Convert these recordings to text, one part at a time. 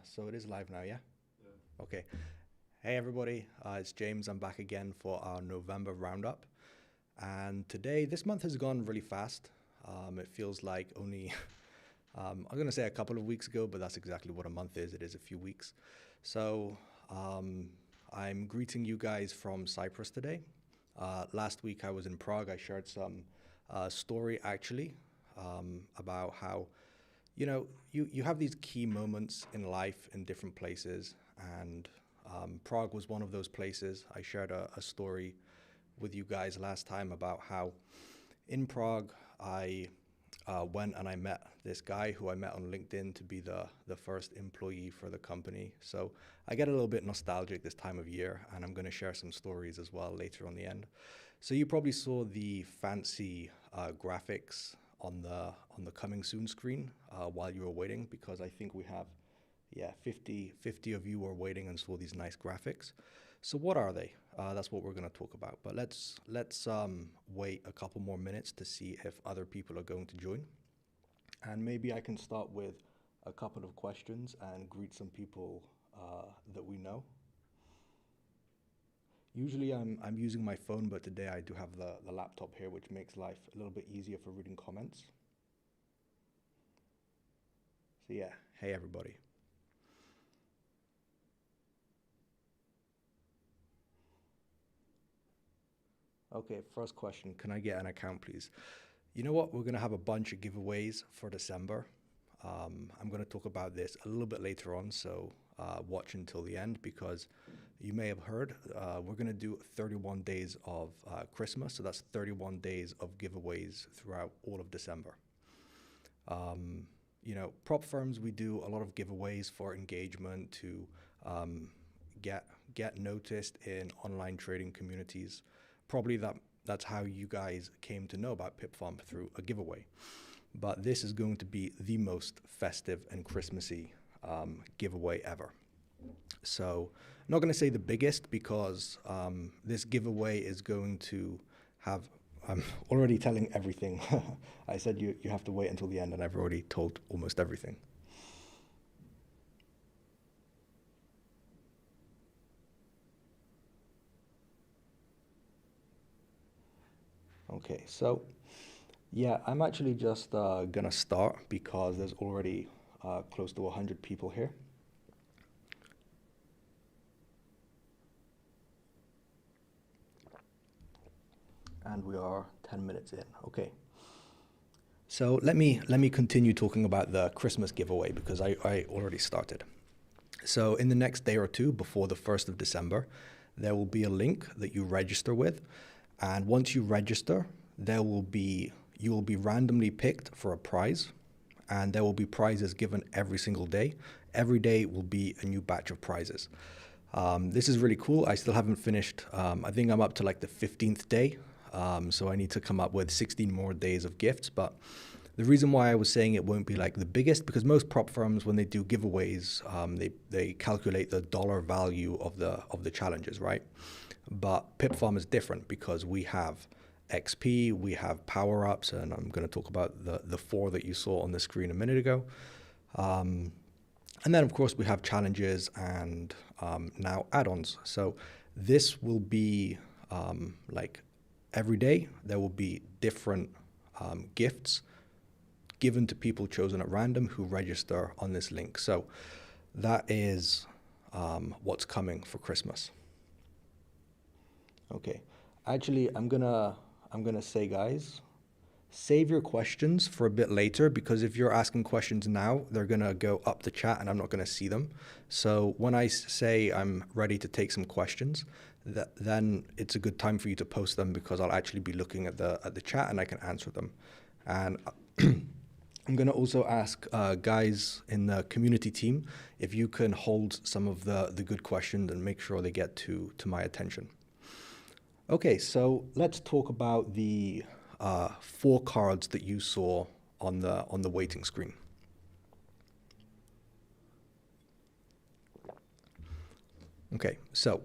So it is live now, yeah? Okay. Hey everybody, it's James. I'm back again for our November Roundup. And today, this month has gone really fast. It feels like only, I'm going to say a couple of weeks ago, but that's exactly what a month is. It is a few weeks. So I'm greeting you guys from Cyprus today. Last week I was in Prague. I shared some story actually about how you have these key moments in life in different places, and Prague was one of those places. I shared a story with you guys last time about how in Prague I went and I met this guy who I met on LinkedIn to be the first employee for the company. So I get a little bit nostalgic this time of year, and I'm going to share some stories as well later on the end. So you probably saw the fancy graphics on the coming soon screen while you were waiting, because I think we have 50 of you were waiting and saw these nice graphics. So what are they? That's what we're going to talk about. But let's wait a couple more minutes to see if other people are going to join, and maybe I can start with a couple of questions and greet some people that we know. Usually I'm using my phone, but today I do have the laptop here, which makes life a little bit easier for reading comments. So yeah, hey everybody. Okay, first question, can I get an account please? You know what, we're gonna have a bunch of giveaways for December. I'm gonna talk about this a little bit later on, so watch until the end, because you may have heard, we're going to do 31 days of Christmas, so that's 31 days of giveaways throughout all of December. Prop firms, we do a lot of giveaways for engagement to get noticed in online trading communities. Probably that's how you guys came to know about PipFarm, through a giveaway. But this is going to be the most festive and Christmassy giveaway ever. So I'm not going to say the biggest, because this giveaway is going to have, I'm already telling everything. I said you have to wait until the end, and I've already told almost everything. Okay, so yeah, I'm actually just going to start because there's already close to 100 people here. And we are 10 minutes in. Okay. So let me continue talking about the Christmas giveaway, because I already started. So in the next day or two, before the 1st of December, there will be a link that you register with. And once you register, you will be randomly picked for a prize, and there will be prizes given every single day. Every day will be a new batch of prizes. This is really cool. I still haven't finished. I think I'm up to like the 15th day. So I need to come up with 16 more days of gifts. But the reason why I was saying it won't be like the biggest, because most prop firms, when they do giveaways, they calculate the dollar value of the challenges, right? But PipFarm is different, because we have XP, we have power-ups, and I'm going to talk about the 4 that you saw on the screen a minute ago. And then, of course, we have challenges and now add-ons. So this will be like every day there will be different gifts given to people chosen at random who register on this link. So that is what's coming for Christmas. Okay, actually I'm gonna say, guys, save your questions for a bit later, because if you're asking questions now, they're gonna go up the chat and I'm not gonna see them. So when I say I'm ready to take some questions, then it's a good time for you to post them, because I'll actually be looking at the chat and I can answer them. And I'm going to also ask guys in the community team if you can hold some of the good questions and make sure they get to my attention. Okay, so let's talk about the 4 cards that you saw on the waiting screen. Okay, so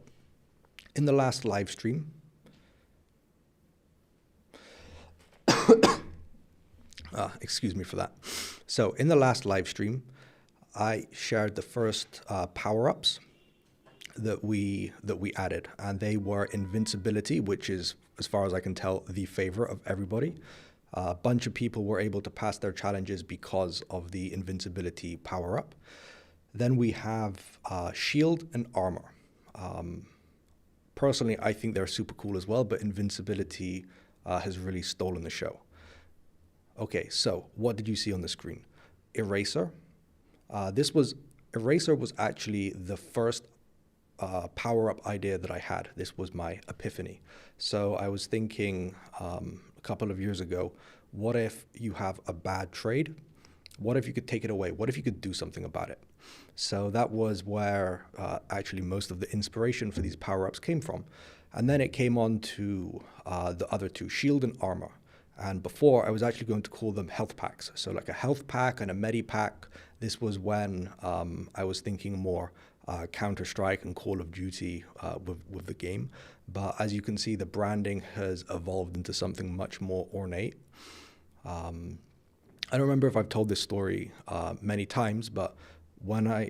in the last live stream, excuse me for that. So in the last live stream, I shared the first power-ups that we added, and they were invincibility, which is, as far as I can tell, the favorite of everybody. A bunch of people were able to pass their challenges because of the invincibility power-up. Then we have shield and armor. Personally, I think they're super cool as well, but invincibility has really stolen the show. Okay, so what did you see on the screen? Eraser. Eraser was actually the first power-up idea that I had. This was my epiphany. So I was thinking a couple of years ago, what if you have a bad trade? What if you could take it away? What if you could do something about it? So that was where actually most of the inspiration for these power-ups came from. And then it came on to the other two, shield and armor. And before, I was actually going to call them health packs. So like a health pack and a medi pack. This was when I was thinking more Counter-Strike and Call of Duty with the game. But as you can see, the branding has evolved into something much more ornate. I don't remember if I've told this story many times, but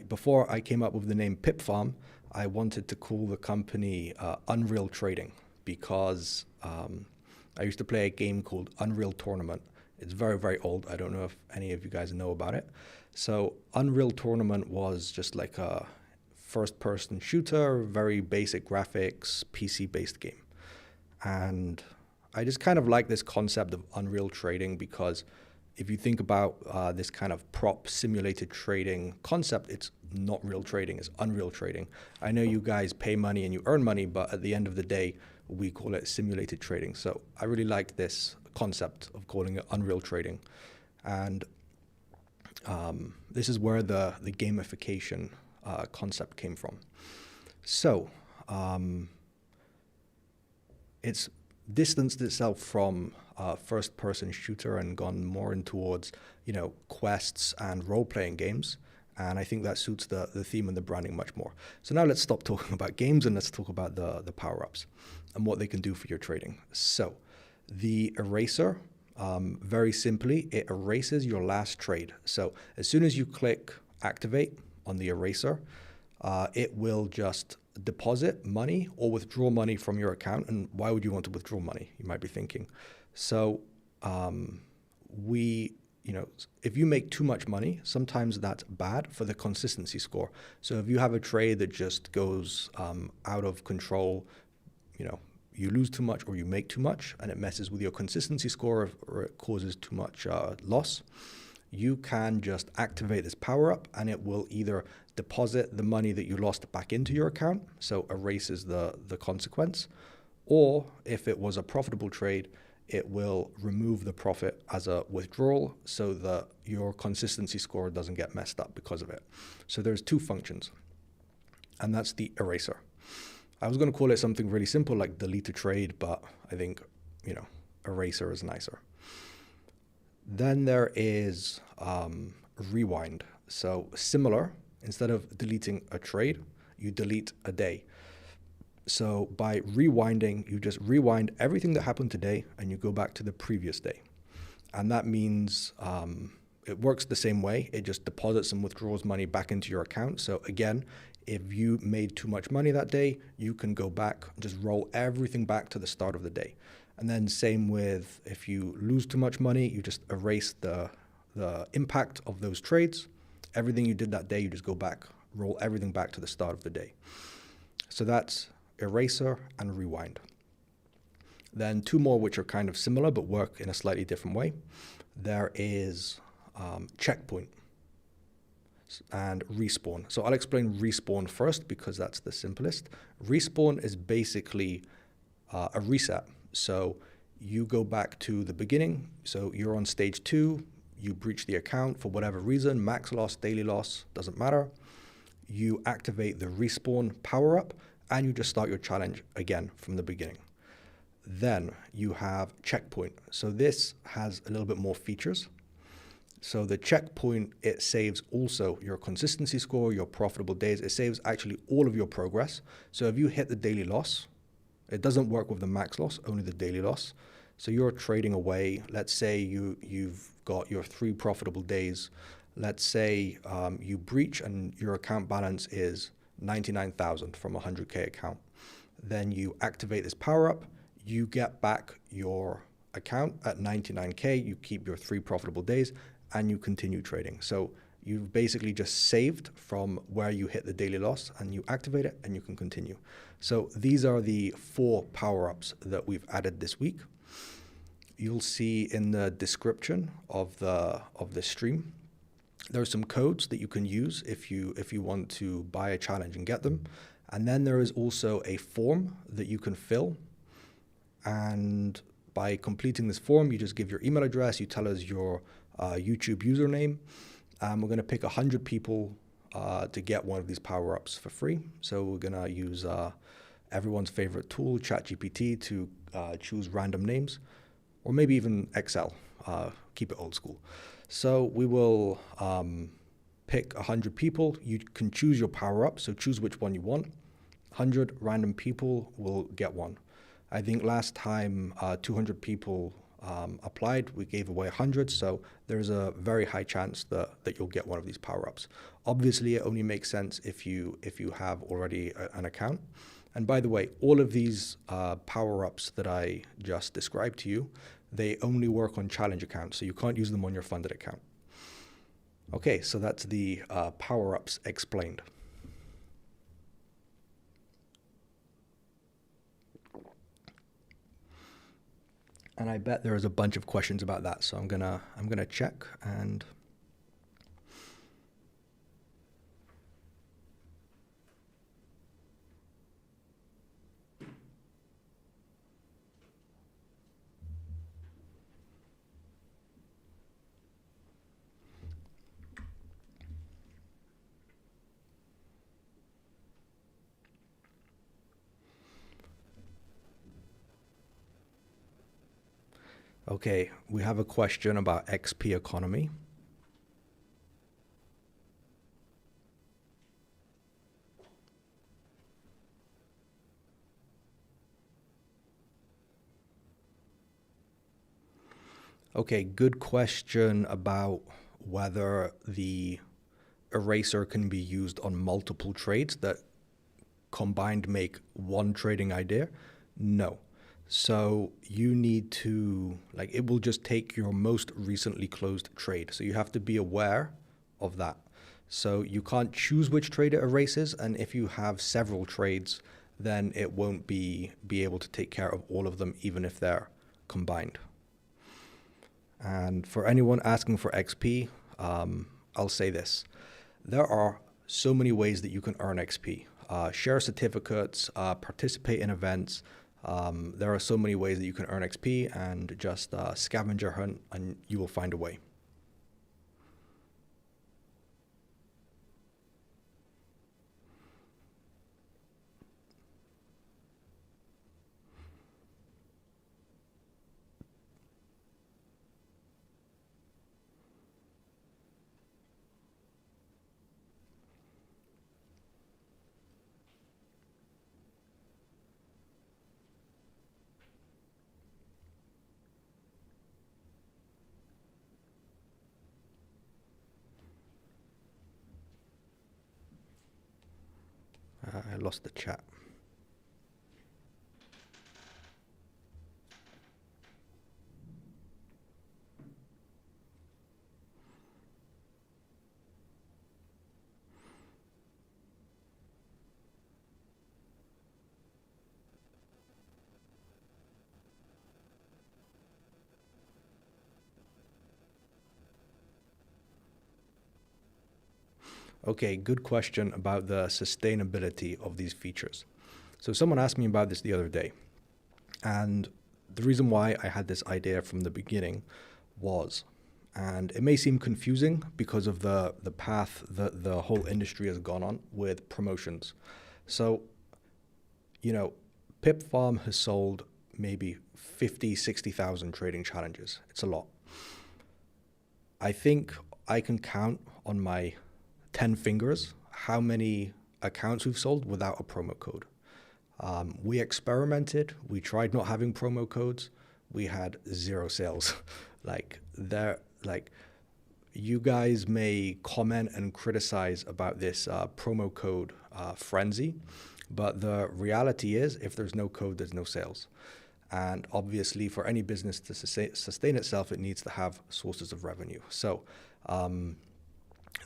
before I came up with the name PipFarm, I wanted to call the company Unreal Trading, because I used to play a game called Unreal Tournament. It's very, very old. I don't know if any of you guys know about it. So Unreal Tournament was just like a first-person shooter, very basic graphics, PC-based game. And I just kind of like this concept of Unreal Trading, because if you think about this kind of prop simulated trading concept, it's not real trading, it's Unreal Trading. I know you guys pay money and you earn money, but at the end of the day, we call it simulated trading. So I really like this concept of calling it Unreal Trading. And this is where the gamification concept came from. So it's distanced itself from first-person shooter and gone more in towards, quests and role-playing games. And I think that suits the theme and the branding much more. So now let's stop talking about games and let's talk about the power-ups and what they can do for your trading. So the eraser, very simply, it erases your last trade. So as soon as you click activate on the eraser, it will just deposit money or withdraw money from your account. And why would you want to withdraw money? You might be thinking. So if you make too much money, sometimes that's bad for the consistency score. So if you have a trade that just goes out of control, you lose too much or you make too much and it messes with your consistency score or it causes too much loss, you can just activate this power up and it will either deposit the money that you lost back into your account, so erases the consequence, or if it was a profitable trade, it will remove the profit as a withdrawal so that your consistency score doesn't get messed up because of it. So there's two functions, and that's the eraser. I was going to call it something really simple like delete a trade, but I think, eraser is nicer. Then there is rewind. So similar, instead of deleting a trade, you delete a day. So by rewinding, you just rewind everything that happened today and you go back to the previous day. And that means it works the same way. It just deposits and withdraws money back into your account. So again, if you made too much money that day, you can go back, just roll everything back to the start of the day. And then same with if you lose too much money, you just erase the impact of those trades. Everything you did that day, you just go back, roll everything back to the start of the day. So that's eraser and rewind. Then two more which are kind of similar but work in a slightly different way. There is checkpoint and respawn. So I'll explain respawn first because that's the simplest. Respawn is basically a reset. So you go back to the beginning. So you're on stage 2, you breach the account for whatever reason, max loss, daily loss, doesn't matter. You activate the respawn power up and you just start your challenge again from the beginning. Then you have checkpoint. So this has a little bit more features. So the checkpoint, it saves also your consistency score, your profitable days. It saves actually all of your progress. So if you hit the daily loss, it doesn't work with the max loss, only the daily loss. So you're trading away. Let's say you've got your 3 profitable days let's say you breach and your account balance is 99,000 from a 100K account. Then you activate this power up, you get back your account at 99K, you keep your 3 profitable days, and you continue trading. So you've basically just saved from where you hit the daily loss, and you activate it and you can continue. So these are the 4 power-ups that we've added this week. You'll see in the description of the stream, there's some codes that you can use if you want to buy a challenge and get them. And then there is also a form that you can fill. And by completing this form, you just give your email address, you tell us your YouTube username. We're going to pick 100 people to get one of these power-ups for free. So we're going to use everyone's favorite tool, ChatGPT, to choose random names, or maybe even Excel. Keep it old school. So we will pick 100 people. You can choose your power-up, so choose which one you want. 100 random people will get one. I think last time 200 people applied, we gave away 100, so there's a very high chance that you'll get one of these power-ups. Obviously, it only makes sense if you have already an account. And by the way, all of these power-ups that I just described to you, they only work on challenge accounts, so you can't use them on your funded account. Okay, so that's the power-ups explained. And I bet there is a bunch of questions about that, so I'm gonna check and. Okay, we have a question about XP economy. Okay, good question about whether the eraser can be used on multiple trades that combined make one trading idea. No. So you need to, it will just take your most recently closed trade. So you have to be aware of that. So you can't choose which trade it erases. And if you have several trades, then it won't be able to take care of all of them, even if they're combined. And for anyone asking for XP, I'll say this. There are so many ways that you can earn XP. Share certificates, participate in events. There are so many ways that you can earn XP, and just scavenger hunt and you will find a way. I lost the chat. Okay, good question about the sustainability of these features. So someone asked me about this the other day, and the reason why I had this idea from the beginning was, and it may seem confusing because of the path that the whole industry has gone on with promotions. So, PipFarm has sold maybe 50, 60,000 trading challenges. It's a lot. I think I can count on my 10 fingers how many accounts we've sold without a promo code. We experimented. We tried not having promo codes. We had 0 sales. you guys may comment and criticize about this promo code frenzy, but the reality is if there's no code, there's no sales. And obviously for any business to sustain itself, it needs to have sources of revenue. So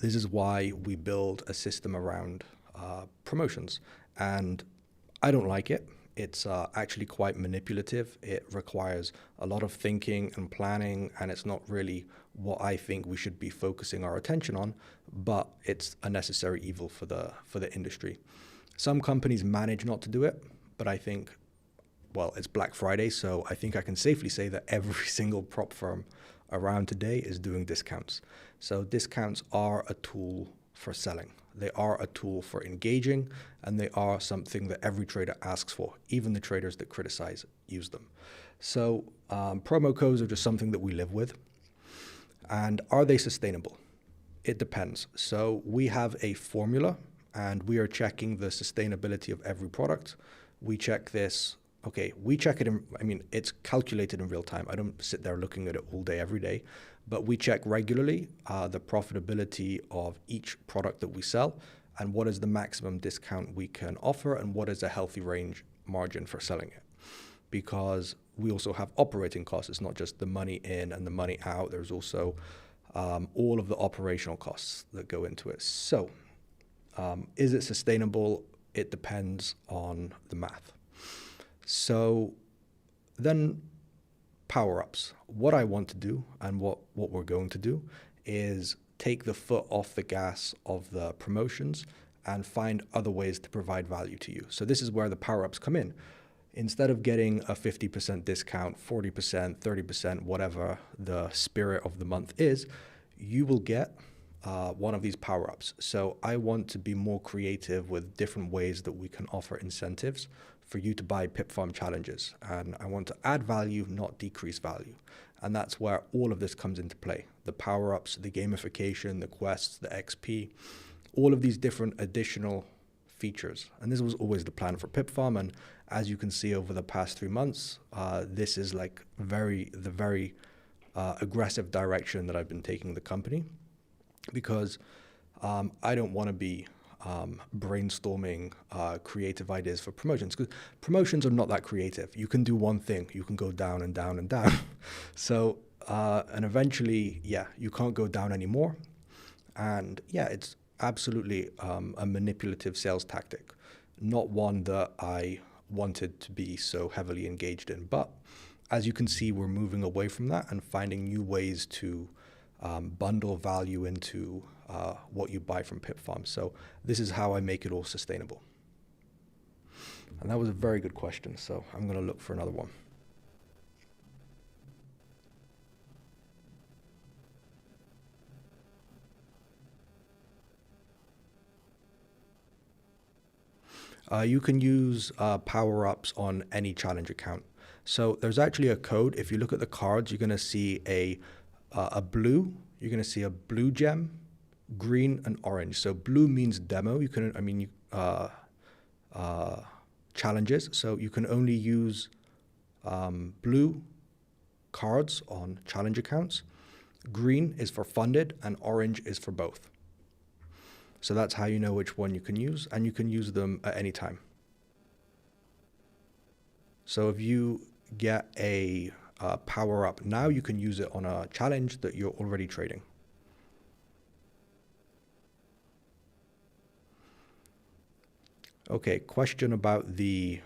this is why we build a system around promotions. And I don't like it. It's actually quite manipulative. It requires a lot of thinking and planning, and it's not really what I think we should be focusing our attention on, but it's a necessary evil for the industry. Some companies manage not to do it, but I think, well, it's Black Friday, so I think I can safely say that every single prop firm around today is doing discounts. So discounts are a tool for selling. They are a tool for engaging, and they are something that every trader asks for. Even the traders that criticize use them. So promo codes are just something that we live with. And are they sustainable? It depends. So we have a formula, and we are checking the sustainability of every product. We check this. Okay, we check it it's calculated in real time. I don't sit there looking at it all day, every day, but we check regularly the profitability of each product that we sell and what is the maximum discount we can offer and what is a healthy range margin for selling it. Because we also have operating costs. It's not just the money in and the money out. There's also all of the operational costs that go into it. So is it sustainable? It depends on the math. So then power-ups. What I want to do and what we're going to do is take the foot off the gas of the promotions and find other ways to provide value to you. So this is where the power-ups come in. Instead of getting a 50% discount, 40%, 30%, whatever the spirit of the month is, you will get one of these power-ups. So I want to be more creative with different ways that we can offer incentives for you to buy PipFarm challenges. And I want to add value, not decrease value. And that's where all of this comes into play. The power-ups, the gamification, the quests, the XP, all of these different additional features. And this was always the plan for PipFarm. And as you can see over the past 3 months, this is like the very aggressive direction that I've been taking the company, because I don't want to be brainstorming creative ideas for promotions, because promotions are not that creative. You can do one thing, you can go down and down and down. So, and eventually, you can't go down anymore. And it's absolutely a manipulative sales tactic, not one that I wanted to be so heavily engaged in. But as you can see, we're moving away from that and finding new ways to bundle value into what you buy from PipFarm. So this is how I make it all sustainable. And that was a very good question, so I'm going to look for another one. You can use power-ups on any challenge account. So there's actually a code. If you look at the cards, you're going to see a blue. You're going to see a blue gem, green, and orange. So blue means demo. You can, challenges. So you can only use blue cards on challenge accounts. Green is for funded, and orange is for both. So that's how you know which one you can use, and you can use them at any time. So if you get a power up now, you can use it on a challenge that you're already trading. Okay, question about the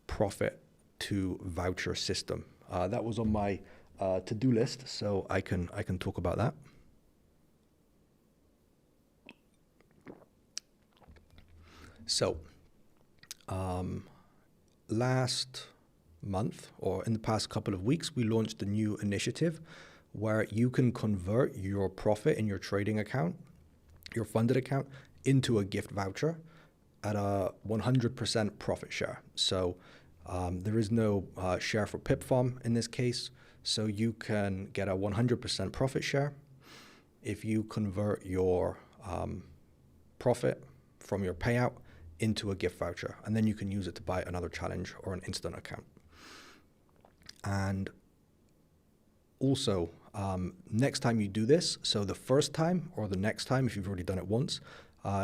profit to voucher system. That was on my to-do list, so I can talk about that. So, last month, or in the past couple of weeks, we launched a new initiative where you can convert your profit in your trading account, your funded account, into a gift voucher at a 100% profit share. So there is no share for PipFarm in this case. So you can get a 100% profit share if you convert your profit from your payout into a gift voucher, and then you can use it to buy another challenge or an instant account. And also, next time you do this, so the first time or the next time, if you've already done it once,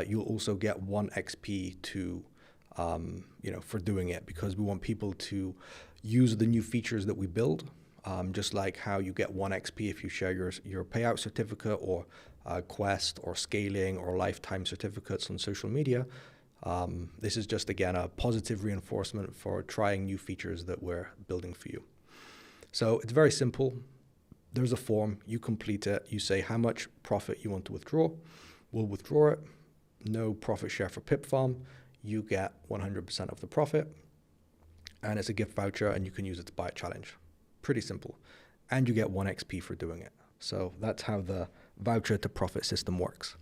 you'll also get 1 XP to, for doing it, because we want people to use the new features that we build, just like how you get 1 XP if you share your payout certificate or quest or scaling or lifetime certificates on social media. This is just, again, a positive reinforcement for trying new features that we're building for you. So it's very simple. There's a form, you complete it, you say how much profit you want to withdraw. We'll withdraw it. No profit share for PipFarm. You get 100% of the profit. And it's a gift voucher, and you can use it to buy a challenge. Pretty simple. And you get 1 XP for doing it. So that's how the voucher to profit system works.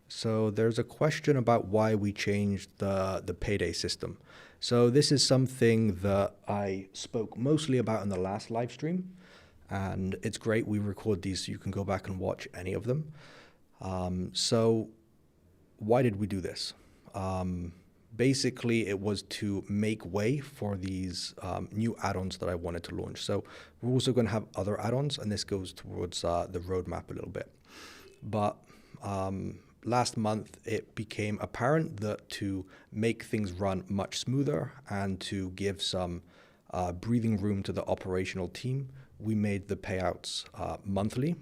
So there's a question about why we changed the payday system. So this is something that I spoke mostly about in the last live stream, and it's great. We record these so you can go back and watch any of them. So why did we do this? Basically, it was to make way for these new add-ons that I wanted to launch. So we're also going to have other add-ons, and this goes towards the roadmap a little bit. But last month, it became apparent that to make things run much smoother and to give some breathing room to the operational team, we made the payouts monthly,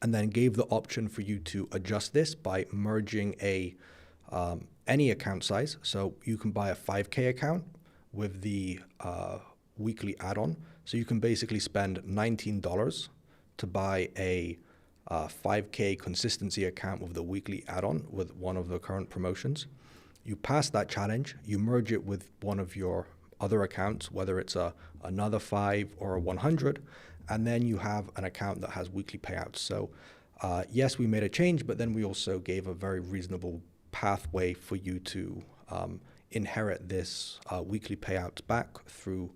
and then gave the option for you to adjust this by merging any account size. So you can buy a 5K account with the weekly add-on. So you can basically spend $19 to buy a 5K consistency account with the weekly add-on with one of the current promotions. You pass that challenge, you merge it with one of your other accounts, whether it's another 5 or a 100, and then you have an account that has weekly payouts. So yes, we made a change, but then we also gave a very reasonable pathway for you to inherit this weekly payouts back through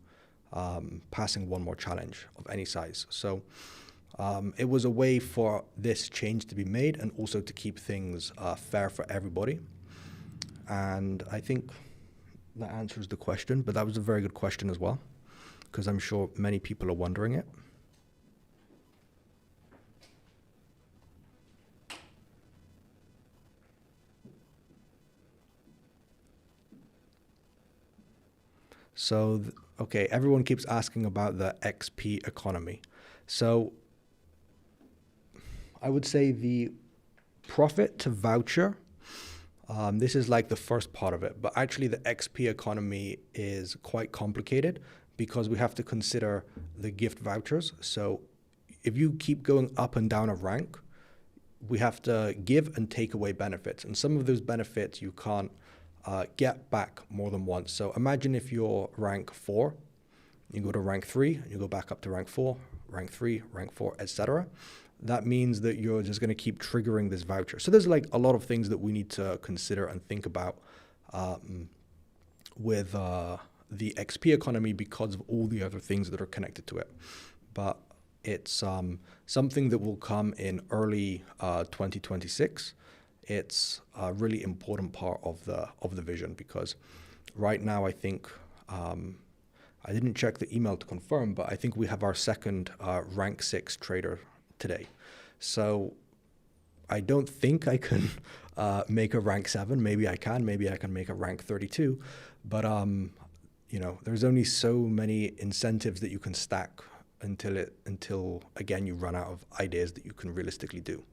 passing one more challenge of any size. So it was a way for this change to be made and also to keep things fair for everybody. And I think that answers the question, but that was a very good question as well, because I'm sure many people are wondering it. So, okay, everyone keeps asking about the XP economy. So I would say the profit to voucher, this is like the first part of it, but actually the XP economy is quite complicated because we have to consider the gift vouchers. So if you keep going up and down a rank, we have to give and take away benefits. And some of those benefits you can't get back more than once. So imagine if you're rank 4, you go to rank 3, you go back up to rank 4, rank 3, rank 4, etc. That means that you're just going to keep triggering this voucher. So there's like a lot of things that we need to consider and think about with the XP economy because of all the other things that are connected to it. But it's something that will come in early 2026. It's a really important part of the vision because right now I think I didn't check the email to confirm, but I think we have our second rank 6 trader today. So I don't think I can make a rank 7. Maybe I can make a rank 32, but there's only so many incentives that you can stack until again you run out of ideas that you can realistically do.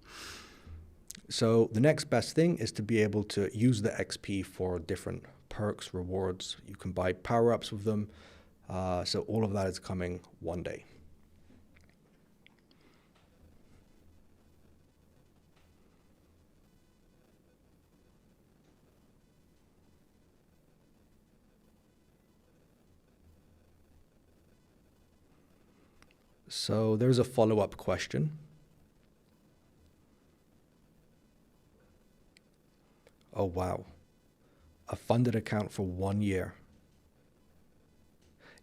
So the next best thing is to be able to use the XP for different perks, rewards. You can buy power-ups with them. So all of that is coming one day. So there's a follow-up question. Oh, wow. A funded account for 1 year.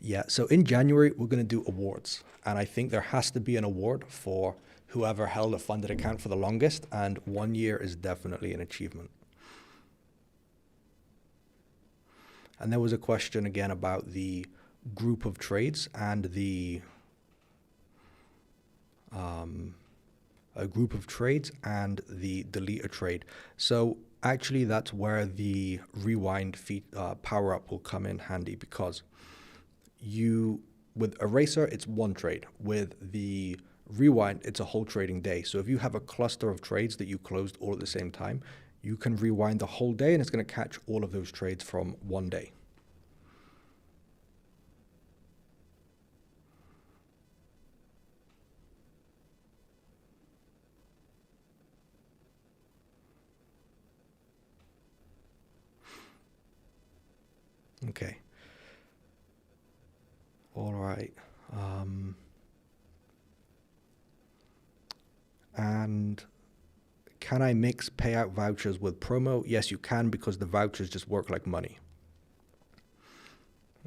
Yeah, so in January, we're going to do awards. And I think there has to be an award for whoever held a funded account for the longest. And 1 year is definitely an achievement. And there was a question again about the group of trades and a group of trades and the delete a trade. So actually, that's where the rewind power up will come in handy, because with eraser, it's one trade. With the rewind, it's a whole trading day. So if you have a cluster of trades that you closed all at the same time, you can rewind the whole day and it's going to catch all of those trades from one day. Okay. All right. And can I mix payout vouchers with promo? Yes, you can, because the vouchers just work like money.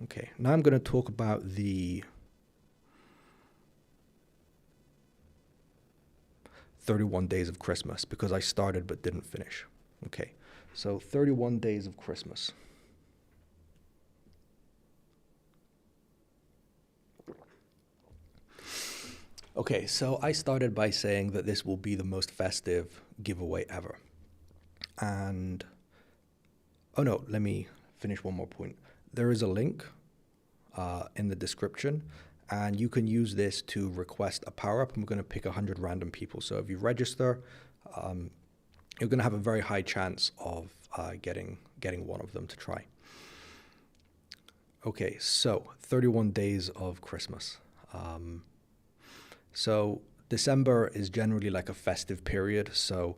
Okay, now I'm going to talk about the 31 days of Christmas, because I started but didn't finish. Okay, so 31 days of Christmas. Okay, so I started by saying that this will be the most festive giveaway ever. And, oh no, let me finish one more point. There is a link in the description, and you can use this to request a power-up. I'm going to pick 100 random people. So if you register, you're going to have a very high chance of getting one of them to try. Okay, so 31 days of Christmas. So December is generally like a festive period, so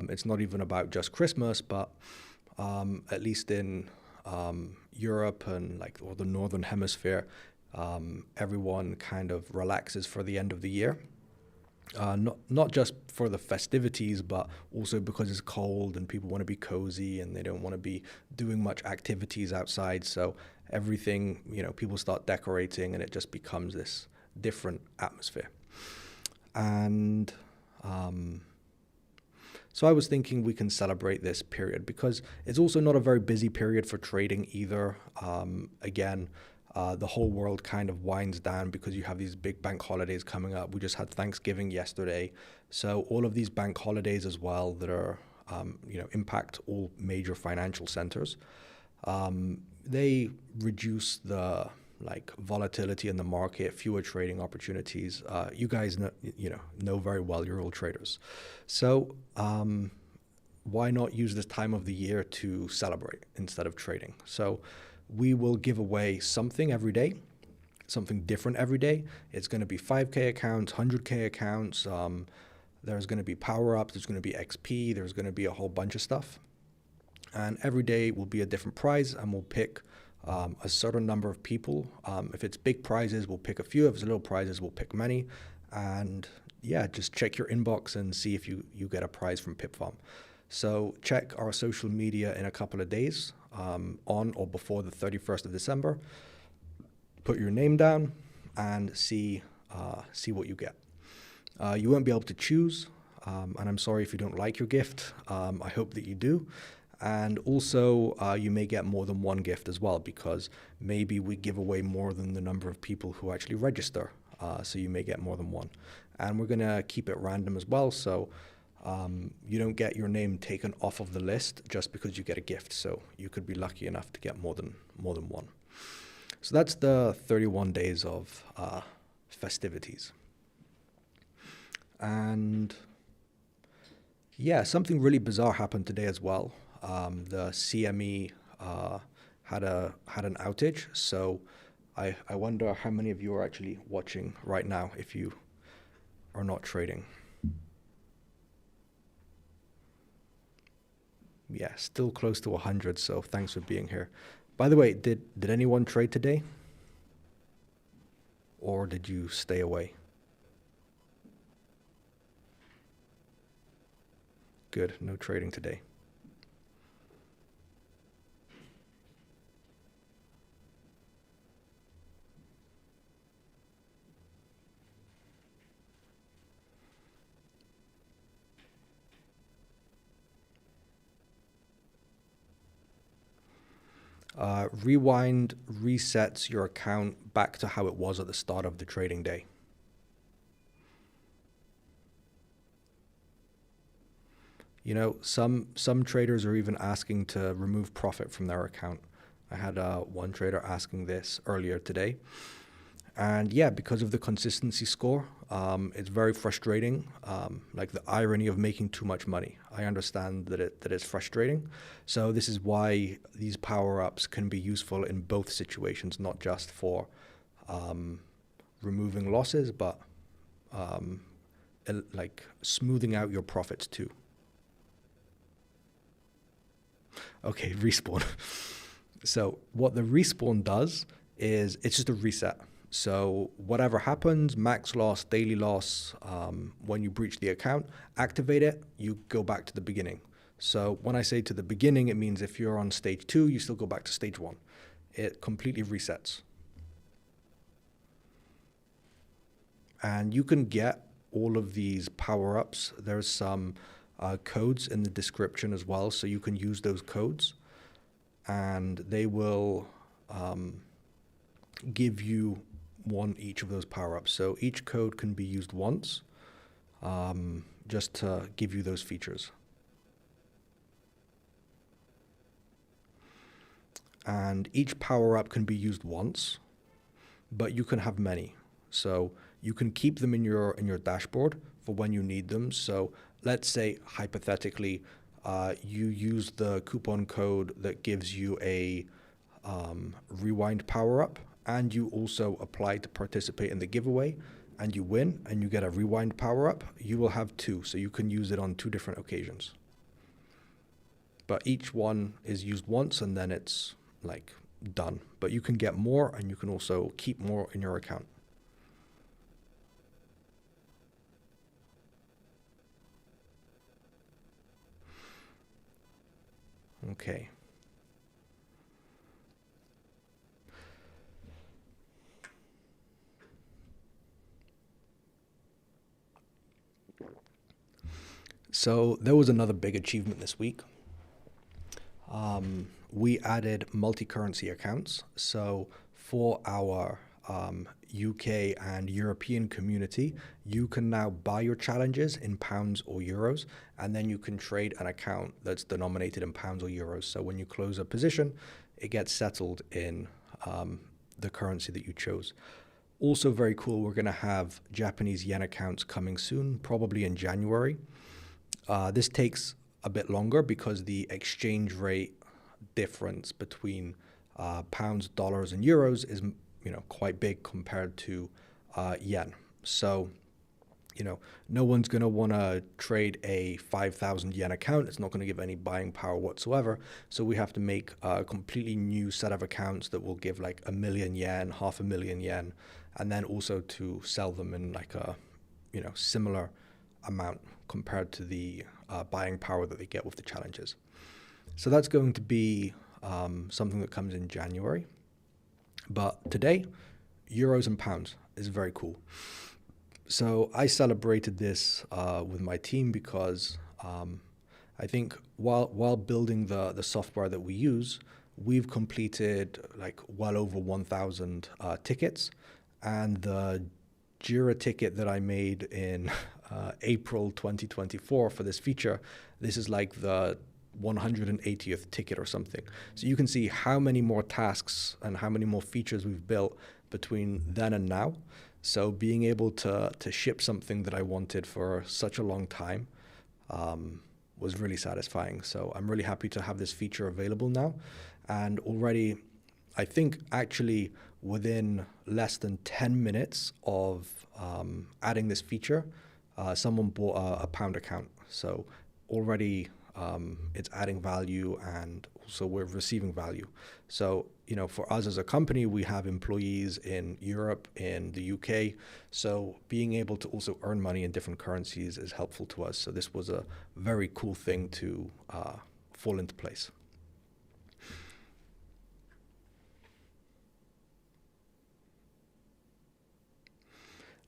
it's not even about just Christmas, but at least in Europe and or the Northern Hemisphere, everyone kind of relaxes for the end of the year. Not just for the festivities, but also because it's cold and people want to be cozy and they don't want to be doing much activities outside. So everything, people start decorating and it just becomes this different atmosphere. And so I was thinking we can celebrate this period, because it's also not a very busy period for trading either. Again, the whole world kind of winds down because you have these big bank holidays coming up. We just had Thanksgiving yesterday. So all of these bank holidays as well that are, impact all major financial centers. They reduce the volatility in the market, fewer trading opportunities. You guys know very well, you're all traders. So why not use this time of the year to celebrate instead of trading? So we will give away something every day, something different every day. It's going to be 5K accounts, 100K accounts. There's going to be power-ups, there's going to be XP, there's going to be a whole bunch of stuff. And every day will be a different prize, and we'll pick a certain number of people. If it's big prizes, we'll pick a few. If it's little prizes, we'll pick many. And yeah, just check your inbox and see if you get a prize from PipFarm. So check our social media in a couple of days, on or before the 31st of December. Put your name down and see what you get. You won't be able to choose, and I'm sorry if you don't like your gift. I hope that you do. And also, you may get more than one gift as well, because maybe we give away more than the number of people who actually register. So you may get more than one. And we're going to keep it random as well, so you don't get your name taken off of the list just because you get a gift. So you could be lucky enough to get more than one. So that's the 31 days of festivities. And yeah, something really bizarre happened today as well. The CME had an outage, so I wonder how many of you are actually watching right now if you are not trading. Yeah, still close to 100, so thanks for being here. By the way, did anyone trade today? Or did you stay away? Good, no trading today. Rewind resets your account back to how it was at the start of the trading day. You know, some traders are even asking to remove profit from their account. I had one trader asking this earlier today. And yeah, because of the consistency score, it's very frustrating. Like the irony of making too much money. I understand that it's frustrating. So this is why these power-ups can be useful in both situations, not just for removing losses, but like smoothing out your profits too. Okay, respawn. So what the respawn does is it's just a reset. So whatever happens, max loss, daily loss, when you breach the account, activate it, you go back to the beginning. So when I say to the beginning, it means if you're on stage 2, you still go back to stage 1. It completely resets. And you can get all of these power-ups. There's some codes in the description as well, so you can use those codes. And they will give you each of those power-ups. So each code can be used once, just to give you those features. And each power-up can be used once, but you can have many. So you can keep them in your dashboard for when you need them. So let's say hypothetically, you use the coupon code that gives you a rewind power-up, and you also apply to participate in the giveaway, and you win, and you get a rewind power-up. You will have 2, so you can use it on 2 different occasions. But each one is used once, and then it's like done. But you can get more, and you can also keep more in your account. Okay. So there was another big achievement this week. We added multi-currency accounts. So for our UK and European community, you can now buy your challenges in pounds or euros, and then you can trade an account that's denominated in pounds or euros. So when you close a position, it gets settled in the currency that you chose. Also very cool, we're going to have Japanese yen accounts coming soon, probably in January. This takes a bit longer because the exchange rate difference between pounds, dollars, and euros is quite big compared to yen. So no one's going to want to trade a 5,000 yen account. It's not going to give any buying power whatsoever. So we have to make a completely new set of accounts that will give like 1 million yen, 500,000 yen, and then also to sell them in like a similar amount compared to the buying power that they get with the challenges. So that's going to be something that comes in January. But today, euros and pounds is very cool. So I celebrated this with my team because I think while building the software that we use, we've completed like well over 1,000 tickets. And the Jira ticket that I made in April 2024 for this feature, this is like the 180th ticket or something. So you can see how many more tasks and how many more features we've built between then and now. So being able to ship something that I wanted for such a long time was really satisfying. So I'm really happy to have this feature available now. And already, I think actually within less than 10 minutes of adding this feature, someone bought a pound account. So already it's adding value, and also we're receiving value. So, for us as a company, we have employees in Europe, in the UK. So being able to also earn money in different currencies is helpful to us. So this was a very cool thing to fall into place.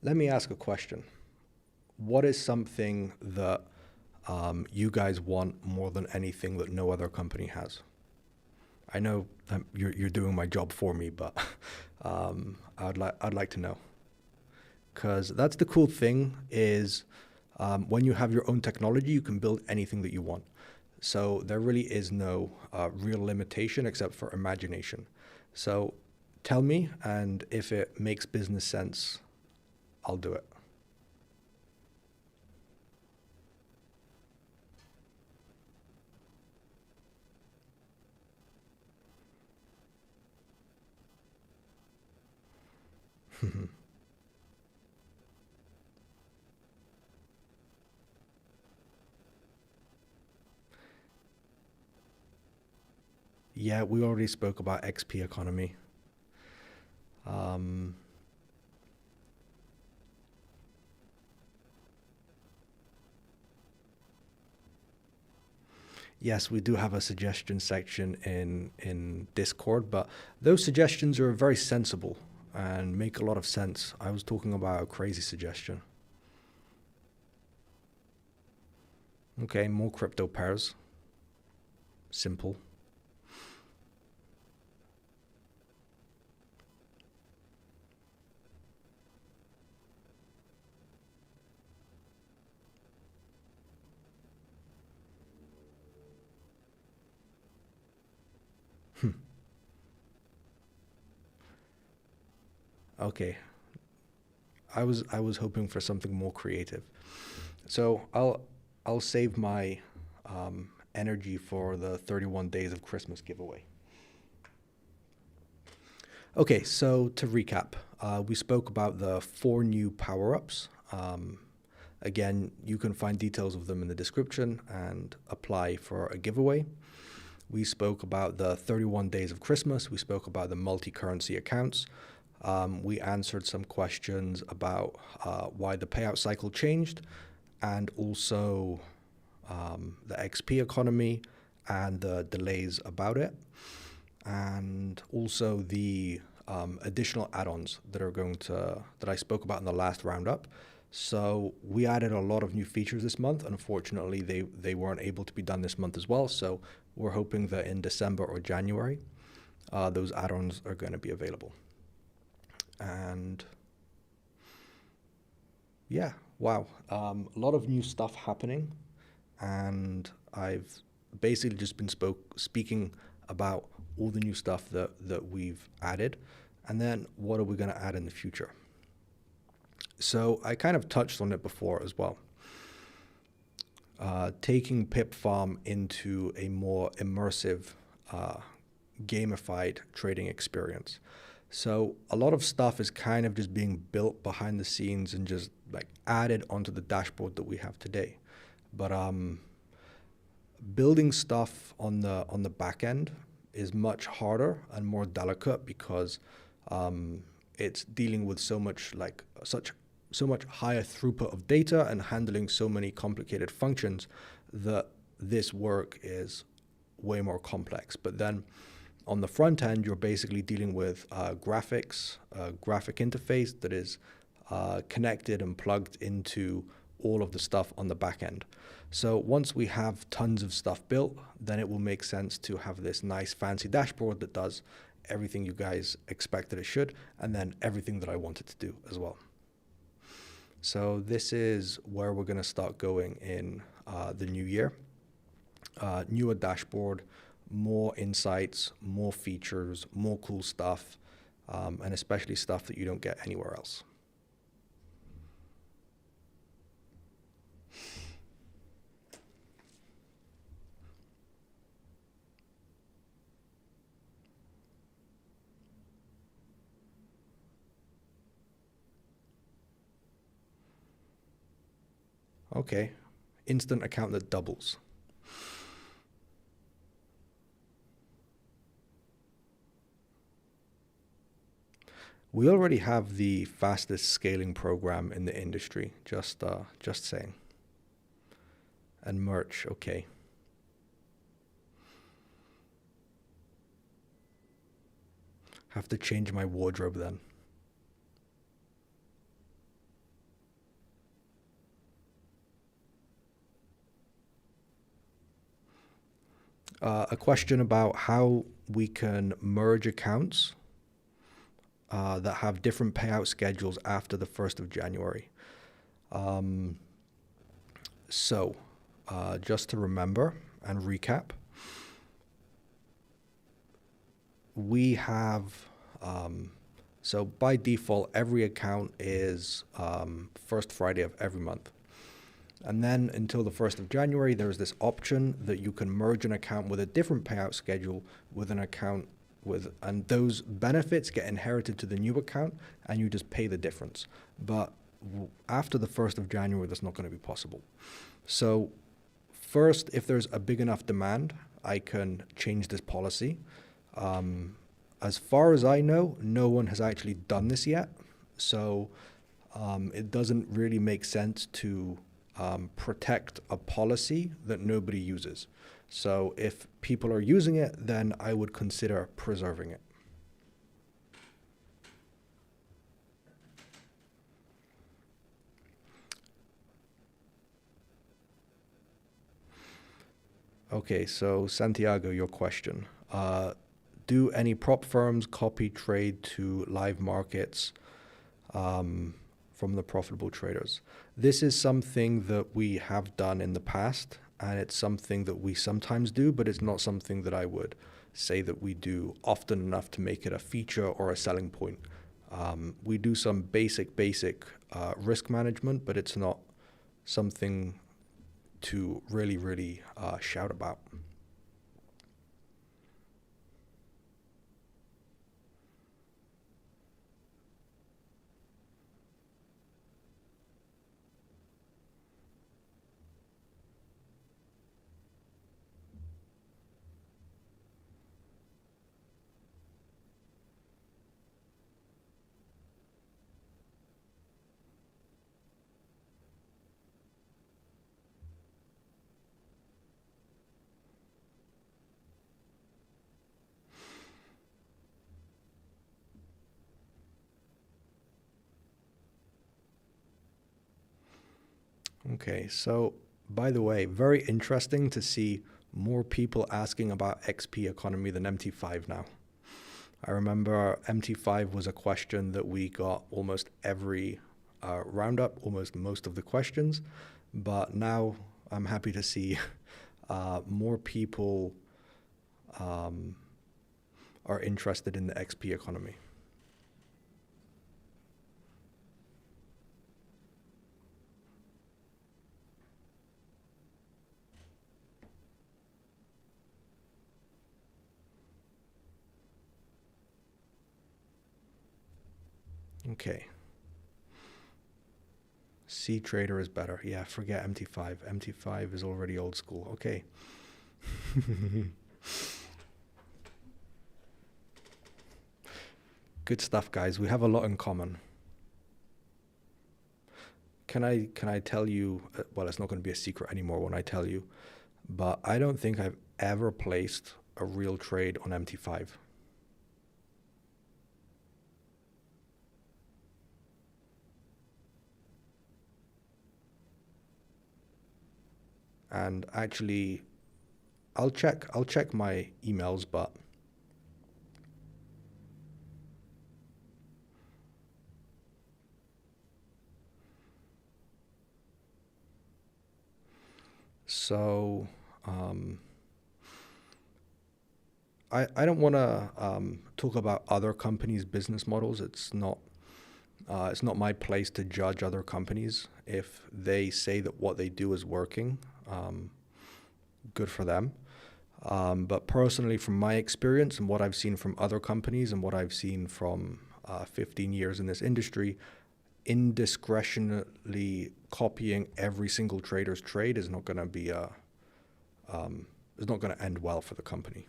Let me ask a question. What is something that you guys want more than anything that no other company has? I know you're doing my job for me, but I'd like to know, because that's the cool thing is when you have your own technology, you can build anything that you want. So there really is no real limitation except for imagination. So tell me, and if it makes business sense, I'll do it. Yeah, we already spoke about XP economy. Um, yes, we do have a suggestion section in Discord, but those suggestions are very sensible and make a lot of sense. I was talking about a crazy suggestion. Okay, more crypto pairs. Simple. Okay, I was hoping for something more creative. So I'll save my energy for the 31 days of Christmas giveaway. Okay, so to recap, we spoke about the 4 new power-ups. Again, you can find details of them in the description and apply for a giveaway. We spoke about the 31 days of Christmas. We spoke about the multi-currency accounts. We answered some questions about why the payout cycle changed, and also the XP economy and the delays about it, and also the additional add-ons that I spoke about in the last roundup. So we added a lot of new features this month. Unfortunately, they weren't able to be done this month as well. So we're hoping that in December or January, those add-ons are going to be available. And yeah, wow, a lot of new stuff happening, and I've basically just been speaking about all the new stuff that we've added, and then what are we going to add in the future. So I kind of touched on it before as well. Taking PipFarm into a more immersive, gamified trading experience. So a lot of stuff is kind of just being built behind the scenes and just like added onto the dashboard that we have today. But building stuff on the back end is much harder and more delicate because it's dealing with so much higher throughput of data and handling so many complicated functions that this work is way more complex. But then on the front end, you're basically dealing with graphics, graphic interface that is connected and plugged into all of the stuff on the back end. So once we have tons of stuff built, then it will make sense to have this nice fancy dashboard that does everything you guys expect that it should, and then everything that I wanted to do as well. So this is where we're going to start going in the new year. Newer dashboard, more insights, more features, more cool stuff, and especially stuff that you don't get anywhere else. Okay, instant account that doubles. We already have the fastest scaling program in the industry, just saying. And merch, okay. Have to change my wardrobe then. A question about how we can merge accounts that have different payout schedules after the 1st of January. So, just to remember and recap, we have, so by default, every account is first Friday of every month. And then until the 1st of January, there's this option that you can merge an account with a different payout schedule with an account and those benefits get inherited to the new account and you just pay the difference. But after the 1st of January, that's not going to be possible. So first, if there's a big enough demand, I can change this policy. As far as I know, no one has actually done this yet. So it doesn't really make sense to protect a policy that nobody uses. So if people are using it, then I would consider preserving it. Okay, so Santiago, your question. Do any prop firms copy trade to live markets from the profitable traders? This is something that we have done in the past, and it's something that we sometimes do, but it's not something that I would say that we do often enough to make it a feature or a selling point. We do some basic risk management, but it's not something to really shout about. Okay, so by the way, very interesting to see more people asking about XP economy than MT5 now. I remember MT5 was a question that we got almost every roundup, almost most of the questions, but now I'm happy to see more people are interested in the XP economy. Okay. C trader is better. Yeah, forget MT5. MT5 is already old school. Okay. Good stuff, guys. We have a lot in common. Can I tell you, well, it's not going to be a secret anymore when I tell you, but I don't think I've ever placed a real trade on MT5. And actually, I'll check my emails, but so I don't want to talk about other companies' business models. It's not my place to judge other companies. If they say that what they do is working, good for them. But personally, from my experience and what I've seen from other companies and what I've seen from 15 years in this industry, indiscretionately copying every single trader's trade is not going to be is not going to end well for the company.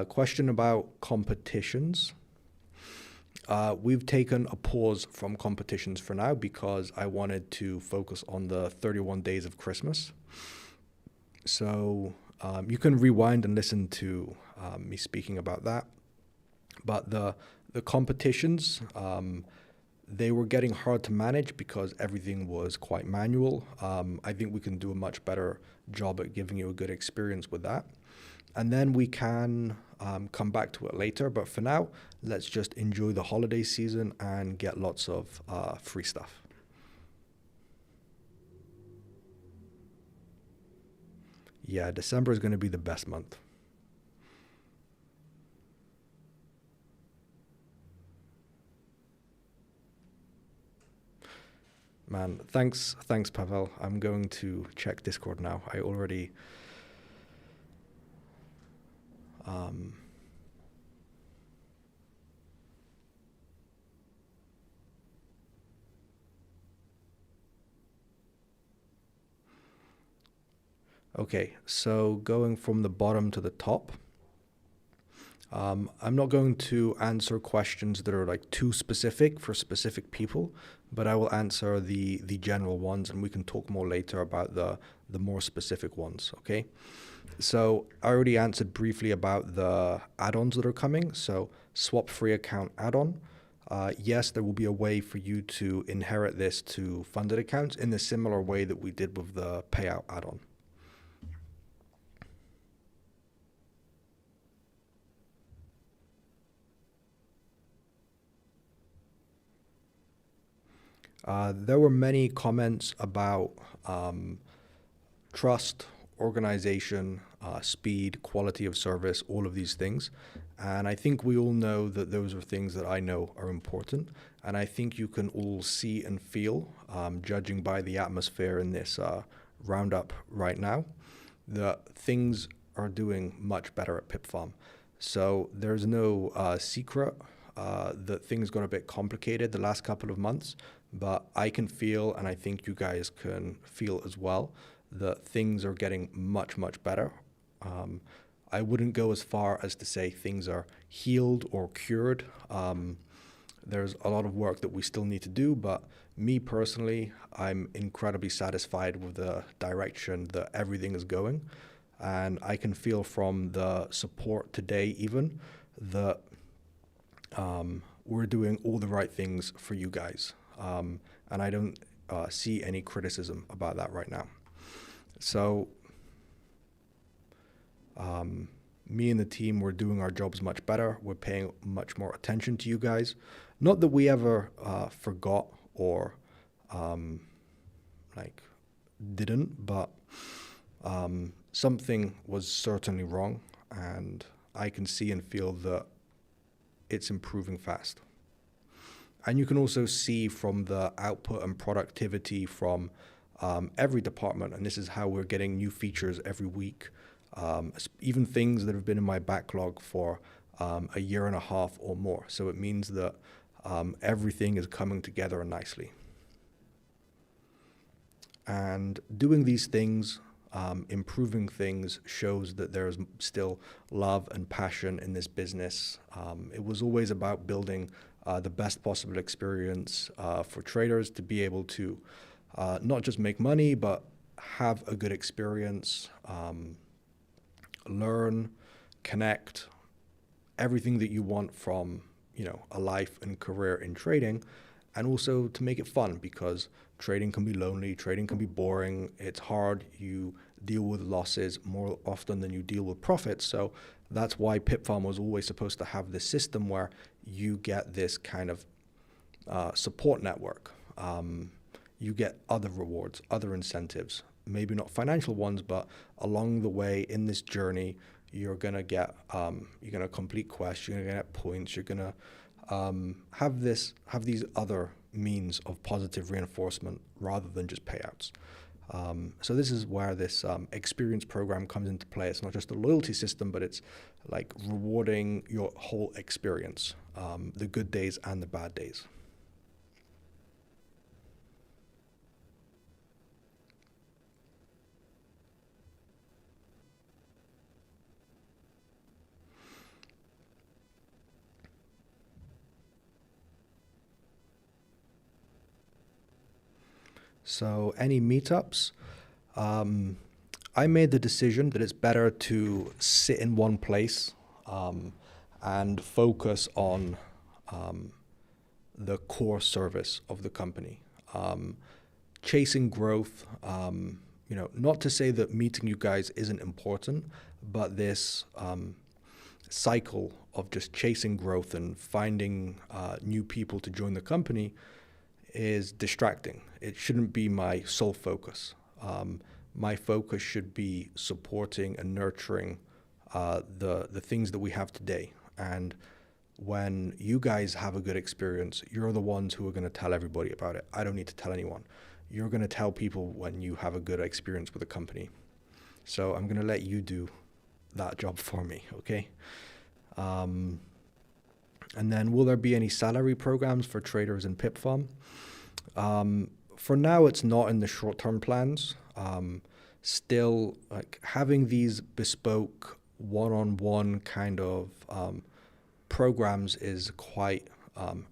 Question about competitions. We've taken a pause from competitions for now because I wanted to focus on the 31 days of Christmas. So you can rewind and listen to me speaking about that. But the competitions, they were getting hard to manage because everything was quite manual. I think we can do a much better job at giving you a good experience with that. And then we can come back to it later. But for now, let's just enjoy the holiday season and get lots of free stuff. Yeah, December is going to be the best month. Man, thanks, Pavel. I'm going to check Discord now. I already... Okay, so going from the bottom to the top, I'm not going to answer questions that are like too specific for specific people, but I will answer the general ones, and we can talk more later about the more specific ones, okay? So I already answered briefly about the add-ons that are coming. So swap free account add-on. Yes, there will be a way for you to inherit this to funded accounts in the similar way that we did with the payout add-on. There were many comments about trust, organization, speed, quality of service, all of these things. And I think we all know that those are things that I know are important. And I think you can all see and feel, judging by the atmosphere in this roundup right now, that things are doing much better at PipFarm. So there's no secret that things got a bit complicated the last couple of months. But I can feel, and I think you guys can feel as well, that things are getting much, much better. I wouldn't go as far as to say things are healed or cured. There's a lot of work that we still need to do, but me personally, I'm incredibly satisfied with the direction that everything is going. And I can feel from the support today even that we're doing all the right things for you guys. And I don't see any criticism about that right now. So me and the team, we're doing our jobs much better. We're paying much more attention to you guys. Not that we ever forgot or didn't, but something was certainly wrong, and I can see and feel that it's improving fast. And you can also see from the output and productivity from every department, and this is how we're getting new features every week, even things that have been in my backlog for a year and a half or more. So it means that everything is coming together nicely. And doing these things, improving things, shows that there's still love and passion in this business. It was always about building the best possible experience for traders to be able to not just make money, but have a good experience, learn, connect, everything that you want from, a life and career in trading, and also to make it fun, because trading can be lonely, trading can be boring, it's hard, you deal with losses more often than you deal with profits. So that's why PipFarm was always supposed to have this system where you get this kind of support network. You get other rewards, other incentives, maybe not financial ones, but along the way in this journey, you're gonna get, you're gonna complete quests, you're gonna get points, you're gonna have these other means of positive reinforcement rather than just payouts. So this is where this experience program comes into play. It's not just a loyalty system, but it's like rewarding your whole experience, the good days and the bad days. So any meetups, I made the decision that it's better to sit in one place and focus on the core service of the company. Chasing growth, not to say that meeting you guys isn't important, but this cycle of just chasing growth and finding new people to join the company is distracting. It shouldn't be my sole focus. My focus should be supporting and nurturing the things that we have today. And when you guys have a good experience, you're the ones who are going to tell everybody about it. I don't need to tell anyone. You're going to tell people when you have a good experience with a company. So I'm going to let you do that job for me, okay? And then will there be any salary programs for traders in PipFarm? For now, it's not in the short-term plans. Still, like having these bespoke one-on-one kind of programs is quite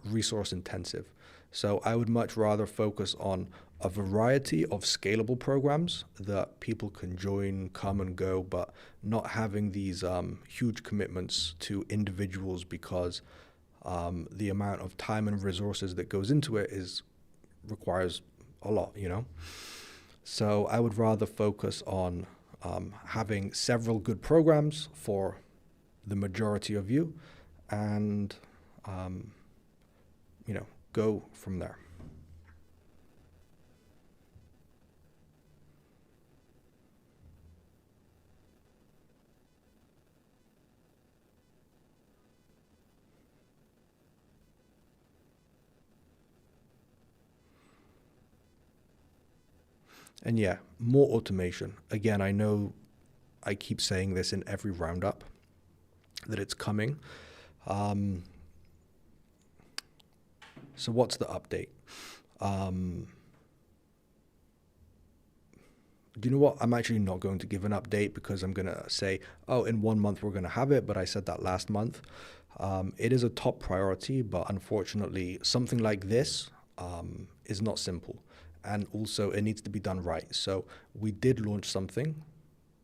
resource intensive. So I would much rather focus on a variety of scalable programs that people can join, come and go, but not having these huge commitments to individuals because the amount of time and resources that goes into it requires a lot, So I would rather focus on having several good programs for the majority of you and, go from there. And yeah, more automation. Again, I know I keep saying this in every roundup that it's coming. So what's the update? Do you know what? I'm actually not going to give an update because I'm going to say, oh, in 1 month we're going to have it, but I said that last month. It is a top priority, but unfortunately, something like this is not simple. And also, it needs to be done right. So we did launch something.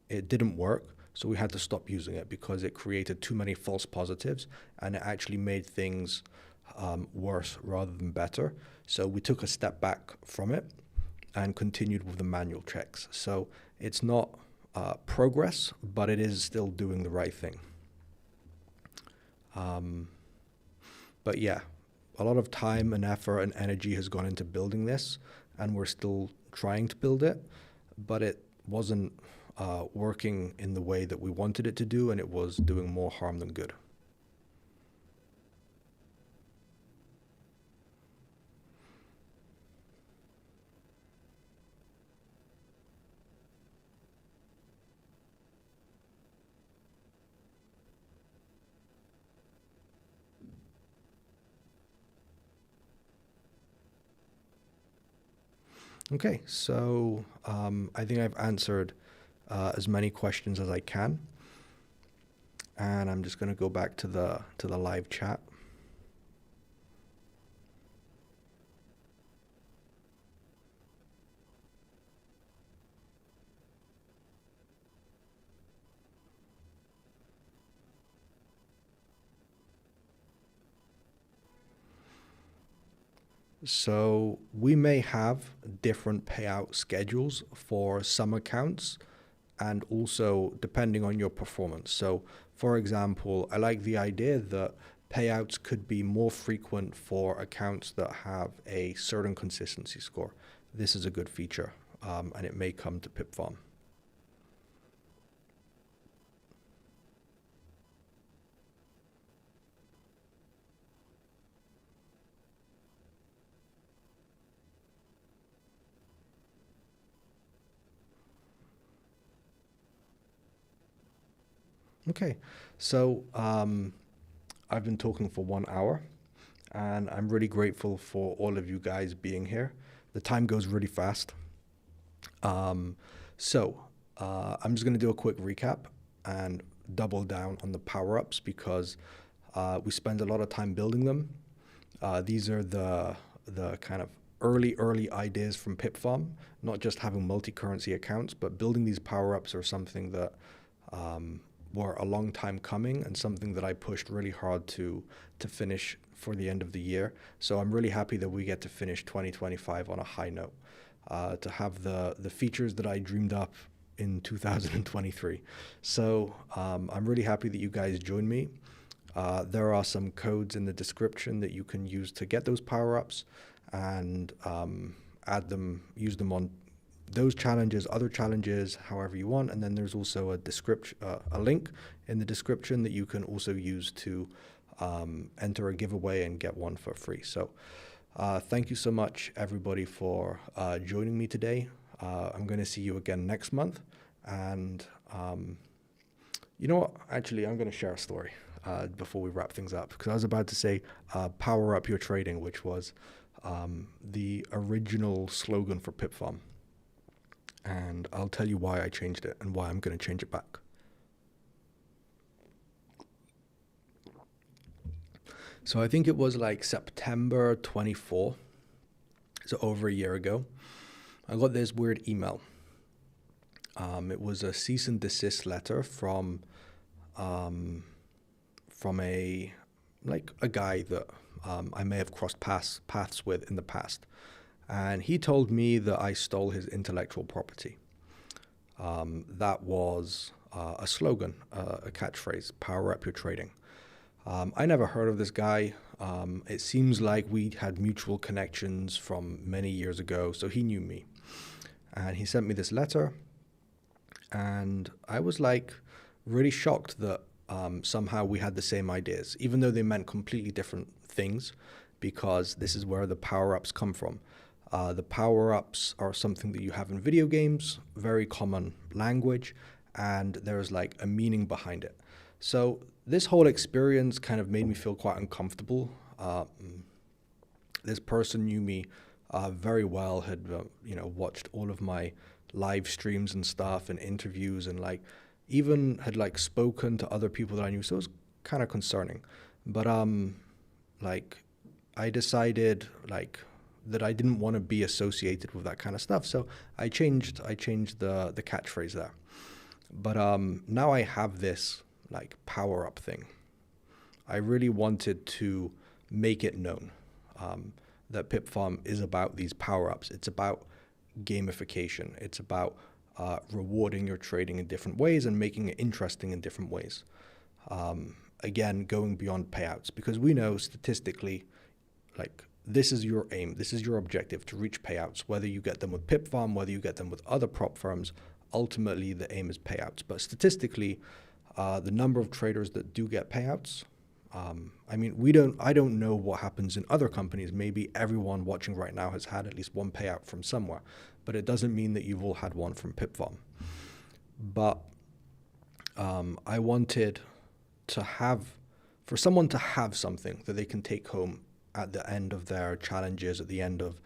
It didn't work, so we had to stop using it because it created too many false positives, and it actually made things worse rather than better. So we took a step back from it and continued with the manual checks. So it's not progress, but it is still doing the right thing. But yeah, a lot of time and effort and energy has gone into building this, and we're still trying to build it, but it wasn't working in the way that we wanted it to do, and it was doing more harm than good. Okay, so I think I've answered as many questions as I can, and I'm just going to go back to the live chat. So we may have different payout schedules for some accounts and also depending on your performance. So for example, I like the idea that payouts could be more frequent for accounts that have a certain consistency score. This is a good feature, and it may come to PipFarm. Okay, so I've been talking for 1 hour, and I'm really grateful for all of you guys being here. The time goes really fast. I'm just going to do a quick recap and double down on the power-ups because we spend a lot of time building them. These are the kind of early ideas from PipFarm, not just having multi-currency accounts, but building these power-ups are something that were a long time coming and something that I pushed really hard to finish for the end of the year. So I'm really happy that we get to finish 2025 on a high note, to have the features that I dreamed up in 2023. So I'm really happy that you guys joined me. There are some codes in the description that you can use to get those power-ups and use them on those challenges, other challenges, however you want. And then there's also a link in the description that you can also use to enter a giveaway and get one for free. So thank you so much, everybody, for joining me today. I'm going to see you again next month. And you know what? Actually, I'm going to share a story before we wrap things up, because I was about to say power up your trading, which was the original slogan for PipFarm. And I'll tell you why I changed it and why I'm going to change it back. So I think it was like September 24, so over a year ago, I got this weird email. It was a cease and desist letter from a guy that I may have crossed paths with in the past. And he told me that I stole his intellectual property. That was a slogan, a catchphrase, power up your trading. I never heard of this guy. It seems like we had mutual connections from many years ago, so he knew me. And he sent me this letter, and I was like really shocked that somehow we had the same ideas, even though they meant completely different things, because this is where the power-ups come from. The power-ups are something that you have in video games, very common language, and there's like a meaning behind it. So this whole experience kind of made me feel quite uncomfortable. This person knew me very well, had watched all of my live streams and stuff and interviews, and like even had like spoken to other people that I knew. So it was kind of concerning. But I decided that I didn't want to be associated with that kind of stuff. So I changed the catchphrase there. But now I have this like power up thing. I really wanted to make it known that PipFarm is about these power ups. It's about gamification. It's about rewarding your trading in different ways and making it interesting in different ways. Again, going beyond payouts, because we know statistically, like, this is your aim, this is your objective, to reach payouts, whether you get them with PipFarm, whether you get them with other prop firms. Ultimately, the aim is payouts. But statistically, the number of traders that do get payouts, I don't know what happens in other companies. Maybe everyone watching right now has had at least one payout from somewhere, but it doesn't mean that you've all had one from PipFarm. But I wanted for someone to have something that they can take home at the end of their challenges, at the end of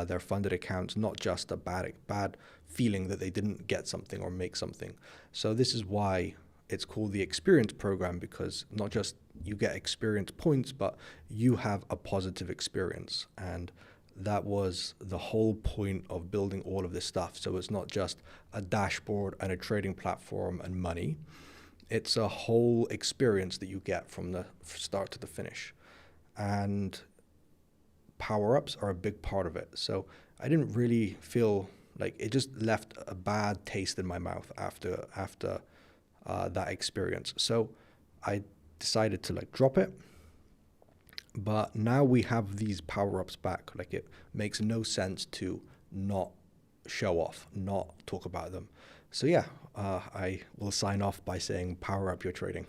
their funded accounts, not just a bad feeling that they didn't get something or make something. So this is why it's called the experience program, because not just you get experience points, but you have a positive experience. And that was the whole point of building all of this stuff. So it's not just a dashboard and a trading platform and money. It's a whole experience that you get from the start to the finish. And power-ups are a big part of it. So I didn't really feel like it, just left a bad taste in my mouth after that experience. So I decided to drop it. But now we have these power-ups back. Like, it makes no sense to not show off, not talk about them. So yeah, I will sign off by saying power up your trading.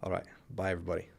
All right, bye everybody.